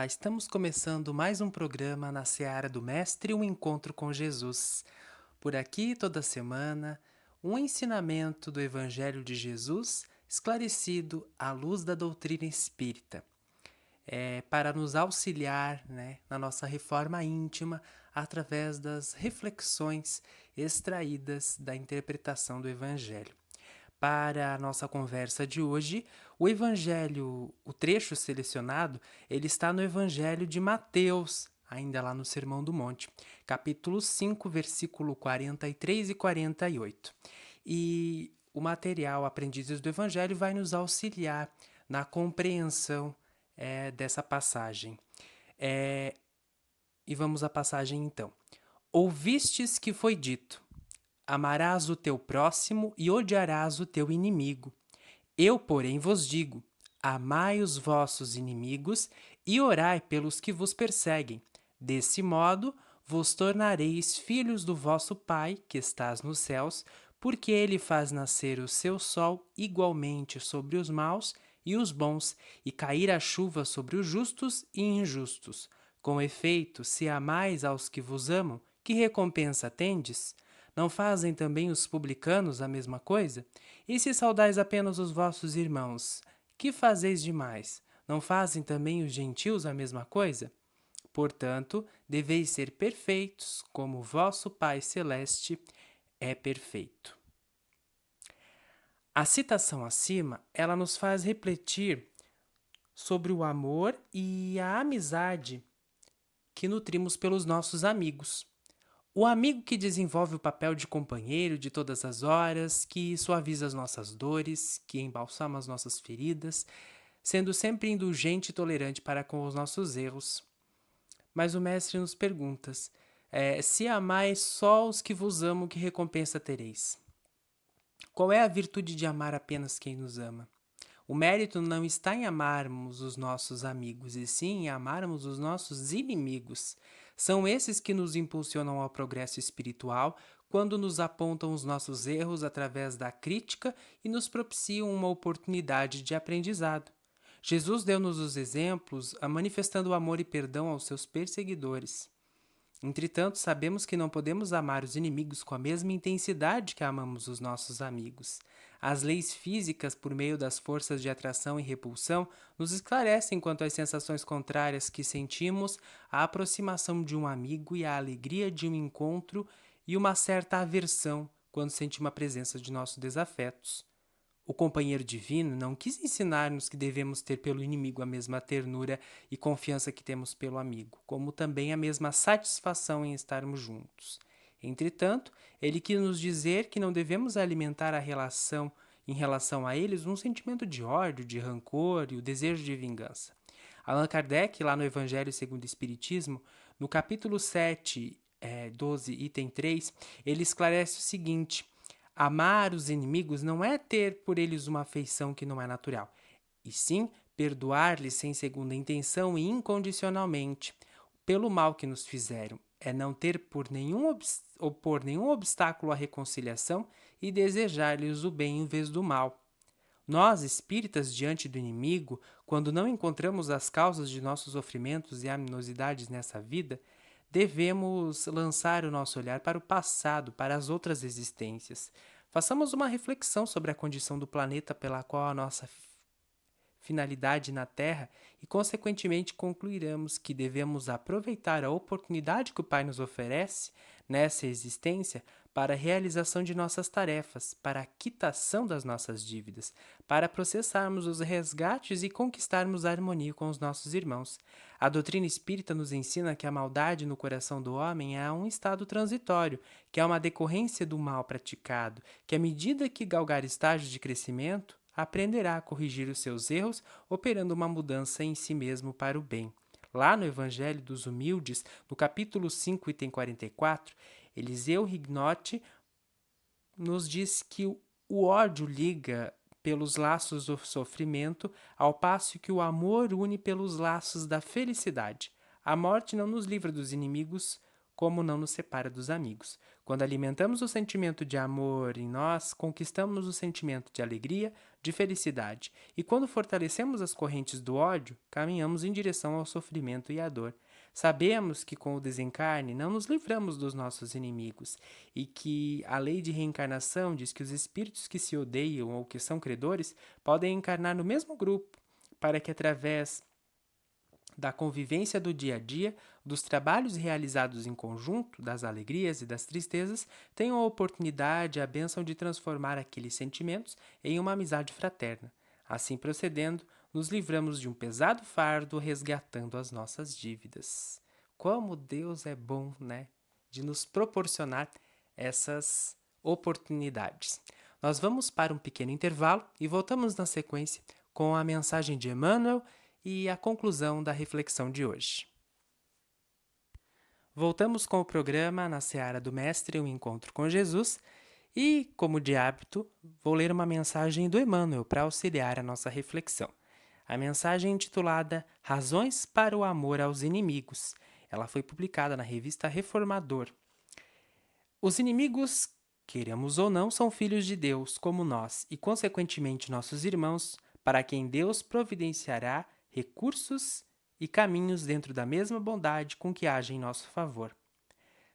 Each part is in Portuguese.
Olá, estamos começando mais um programa na Seara do Mestre, um encontro com Jesus. Por aqui, toda semana, um ensinamento do Evangelho de Jesus esclarecido à luz da doutrina espírita, para nos auxiliar, na nossa reforma íntima através das reflexões extraídas da interpretação do Evangelho. Para a nossa conversa de hoje, o trecho selecionado, ele está no Evangelho de Mateus, ainda lá no Sermão do Monte, capítulo 5, versículo 43 e 48. E o material Aprendizes do Evangelho vai nos auxiliar na compreensão dessa passagem. E vamos à passagem então. Ouvistes que foi dito: amarás o teu próximo e odiarás o teu inimigo. Eu, porém, vos digo: amai os vossos inimigos e orai pelos que vos perseguem. Desse modo, vos tornareis filhos do vosso Pai, que estás nos céus, porque ele faz nascer o seu sol igualmente sobre os maus e os bons, e cair a chuva sobre os justos e injustos. Com efeito, se amais aos que vos amam, que recompensa tendes? Não fazem também os publicanos a mesma coisa? E se saudais apenas os vossos irmãos, que fazeis demais? Não fazem também os gentios a mesma coisa? Portanto, deveis ser perfeitos, como o vosso Pai Celeste é perfeito. A citação acima, ela nos faz refletir sobre o amor e a amizade que nutrimos pelos nossos amigos. O amigo que desenvolve o papel de companheiro de todas as horas, que suaviza as nossas dores, que embalsama as nossas feridas, sendo sempre indulgente e tolerante para com os nossos erros. Mas o mestre nos pergunta: se amais só os que vos amam, que recompensa tereis? Qual é a virtude de amar apenas quem nos ama? O mérito não está em amarmos os nossos amigos, e sim em amarmos os nossos inimigos. São esses que nos impulsionam ao progresso espiritual quando nos apontam os nossos erros através da crítica e nos propiciam uma oportunidade de aprendizado. Jesus deu-nos os exemplos, manifestando amor e perdão aos seus perseguidores. Entretanto, sabemos que não podemos amar os inimigos com a mesma intensidade que amamos os nossos amigos. As leis físicas, por meio das forças de atração e repulsão, nos esclarecem quanto às sensações contrárias que sentimos à aproximação de um amigo e à alegria de um encontro e uma certa aversão quando sentimos a presença de nossos desafetos. O companheiro divino não quis ensinar-nos que devemos ter pelo inimigo a mesma ternura e confiança que temos pelo amigo, como também a mesma satisfação em estarmos juntos. Entretanto, ele quis nos dizer que não devemos alimentar em relação a eles, um sentimento de ódio, de rancor e o desejo de vingança. Allan Kardec, lá no Evangelho segundo o Espiritismo, no capítulo 7, 12, item 3, ele esclarece o seguinte: amar os inimigos não é ter por eles uma afeição que não é natural, e sim perdoar-lhes sem segunda intenção e incondicionalmente pelo mal que nos fizeram. É não ter opor nenhum obstáculo à reconciliação e desejar-lhes o bem em vez do mal. Nós, espíritas, diante do inimigo, quando não encontramos as causas de nossos sofrimentos e animosidades nessa vida, devemos lançar o nosso olhar para o passado, para as outras existências. Façamos uma reflexão sobre a condição do planeta pela qual a nossa finalidade na Terra e, consequentemente, concluiremos que devemos aproveitar a oportunidade que o Pai nos oferece nessa existência para a realização de nossas tarefas, para a quitação das nossas dívidas, para processarmos os resgates e conquistarmos a harmonia com os nossos irmãos. A doutrina espírita nos ensina que a maldade no coração do homem é um estado transitório, que é uma decorrência do mal praticado, que à medida que galgar estágios de crescimento, aprenderá a corrigir os seus erros, operando uma mudança em si mesmo para o bem. Lá no Evangelho dos Humildes, no capítulo 5, item 44, Eliseu Rignotti nos diz que o ódio liga pelos laços do sofrimento, ao passo que o amor une pelos laços da felicidade. A morte não nos livra dos inimigos como não nos separa dos amigos. Quando alimentamos o sentimento de amor em nós, conquistamos o sentimento de alegria, de felicidade. E quando fortalecemos as correntes do ódio, caminhamos em direção ao sofrimento e à dor. Sabemos que com o desencarne não nos livramos dos nossos inimigos e que a lei de reencarnação diz que os espíritos que se odeiam ou que são credores podem encarnar no mesmo grupo, para que através da convivência do dia a dia, dos trabalhos realizados em conjunto, das alegrias e das tristezas, tenham a oportunidade e a bênção de transformar aqueles sentimentos em uma amizade fraterna. Assim procedendo, nos livramos de um pesado fardo, resgatando as nossas dívidas. Como Deus é bom, né? De nos proporcionar essas oportunidades. Nós vamos para um pequeno intervalo e voltamos na sequência com a mensagem de Emmanuel e a conclusão da reflexão de hoje. Voltamos com o programa Na Seara do Mestre, um encontro com Jesus, e, como de hábito, vou ler uma mensagem do Emmanuel para auxiliar a nossa reflexão. A mensagem intitulada Razões para o Amor aos Inimigos. Ela foi publicada na revista Reformador. Os inimigos, queiramos ou não, são filhos de Deus, como nós, e consequentemente nossos irmãos, para quem Deus providenciará recursos e caminhos dentro da mesma bondade com que age em nosso favor.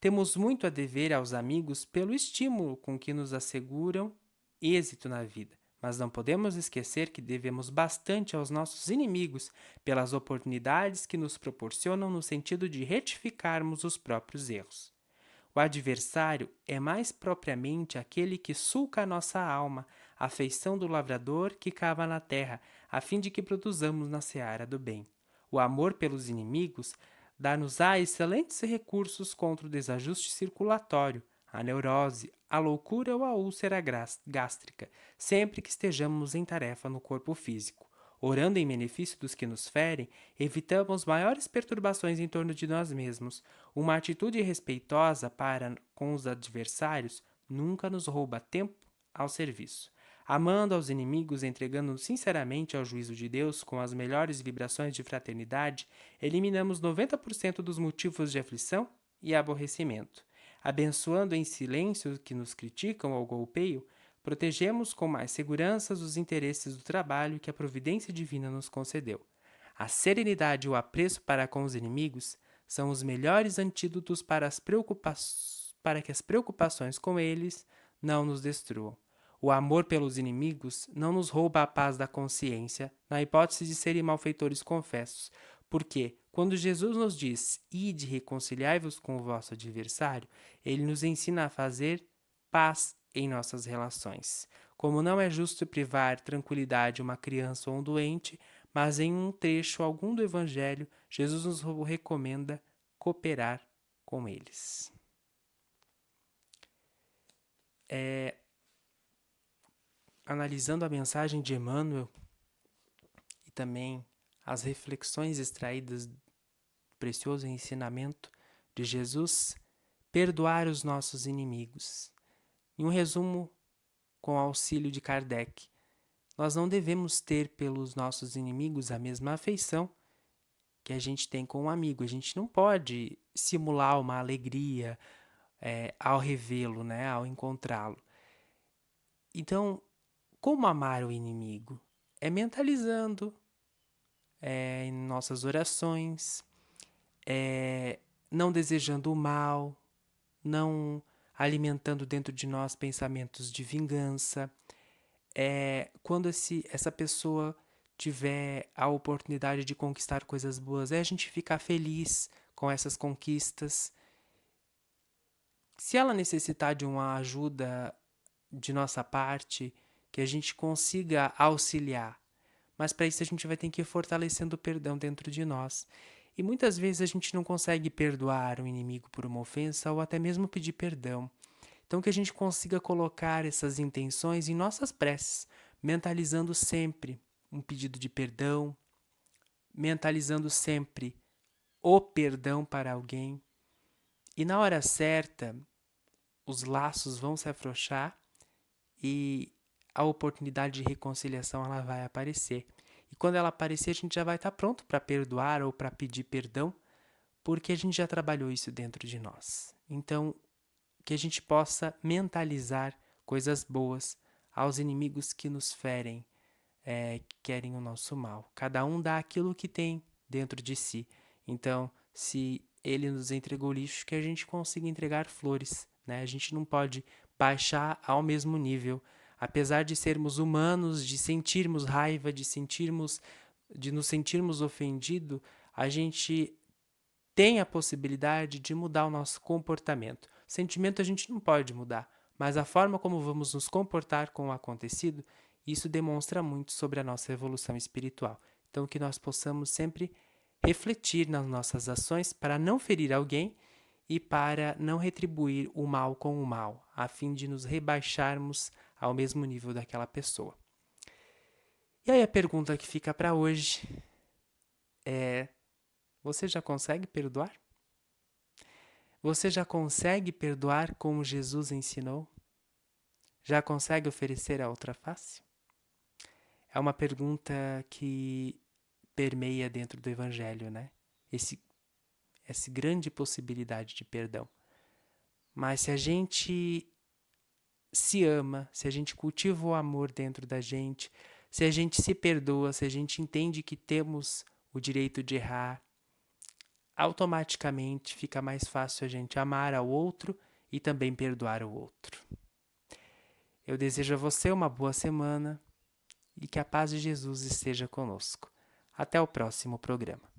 Temos muito a dever aos amigos pelo estímulo com que nos asseguram êxito na vida, mas não podemos esquecer que devemos bastante aos nossos inimigos pelas oportunidades que nos proporcionam no sentido de retificarmos os próprios erros. O adversário é mais propriamente aquele que sulca a nossa alma, a feição do lavrador que cava na terra, a fim de que produzamos na seara do bem. O amor pelos inimigos dá-nos-á excelentes recursos contra o desajuste circulatório, a neurose, a loucura ou a úlcera gástrica, sempre que estejamos em tarefa no corpo físico. Orando em benefício dos que nos ferem, evitamos maiores perturbações em torno de nós mesmos. Uma atitude respeitosa para com os adversários nunca nos rouba tempo ao serviço. Amando aos inimigos, entregando-nos sinceramente ao juízo de Deus com as melhores vibrações de fraternidade, eliminamos 90% dos motivos de aflição e aborrecimento. Abençoando em silêncio os que nos criticam ou golpeiam, protegemos com mais segurança os interesses do trabalho que a providência divina nos concedeu. A serenidade e o apreço para com os inimigos são os melhores antídotos para que as preocupações com eles não nos destruam. O amor pelos inimigos não nos rouba a paz da consciência, na hipótese de serem malfeitores confessos, porque, quando Jesus nos diz, ide reconciliai-vos com o vosso adversário, ele nos ensina a fazer paz em nossas relações. Como não é justo privar tranquilidade uma criança ou um doente, mas em um trecho algum do Evangelho, Jesus nos recomenda cooperar com eles. Analisando a mensagem de Emmanuel e também as reflexões extraídas do precioso ensinamento de Jesus, perdoar os nossos inimigos. Em um resumo, com auxílio de Kardec, nós não devemos ter pelos nossos inimigos a mesma afeição que a gente tem com um amigo. A gente não pode simular uma alegria ao revê-lo, né, ao encontrá-lo. Então, como amar o inimigo? É mentalizando, em nossas orações, não desejando o mal, não alimentando dentro de nós pensamentos de vingança. Quando essa pessoa tiver a oportunidade de conquistar coisas boas, a gente ficar feliz com essas conquistas. Se ela necessitar de uma ajuda de nossa parte, que a gente consiga auxiliar. Mas para isso a gente vai ter que ir fortalecendo o perdão dentro de nós. E muitas vezes a gente não consegue perdoar o inimigo por uma ofensa ou até mesmo pedir perdão. Então que a gente consiga colocar essas intenções em nossas preces, mentalizando sempre um pedido de perdão, mentalizando sempre o perdão para alguém. E na hora certa, os laços vão se afrouxar e a oportunidade de reconciliação ela vai aparecer. E quando ela aparecer, a gente já vai estar pronto para perdoar ou para pedir perdão, porque a gente já trabalhou isso dentro de nós. Então, que a gente possa mentalizar coisas boas aos inimigos que nos ferem, que querem o nosso mal. Cada um dá aquilo que tem dentro de si. Então, se ele nos entregou lixo, que a gente consiga entregar flores, né? A gente não pode baixar ao mesmo nível. Apesar de sermos humanos, de sentirmos raiva, de nos sentirmos ofendidos, a gente tem a possibilidade de mudar o nosso comportamento. O sentimento a gente não pode mudar, mas a forma como vamos nos comportar com o acontecido, isso demonstra muito sobre a nossa evolução espiritual. Então, que nós possamos sempre refletir nas nossas ações para não ferir alguém e para não retribuir o mal com o mal, a fim de nos rebaixarmos ao mesmo nível daquela pessoa. E aí a pergunta que fica para hoje é: você já consegue perdoar? Você já consegue perdoar como Jesus ensinou? Já consegue oferecer a outra face? É uma pergunta que permeia dentro do Evangelho, né? Essa grande possibilidade de perdão. Mas se a gente se ama, se a gente cultiva o amor dentro da gente, se a gente se perdoa, se a gente entende que temos o direito de errar, automaticamente fica mais fácil a gente amar ao outro e também perdoar o outro. Eu desejo a você uma boa semana e que a paz de Jesus esteja conosco. Até o próximo programa.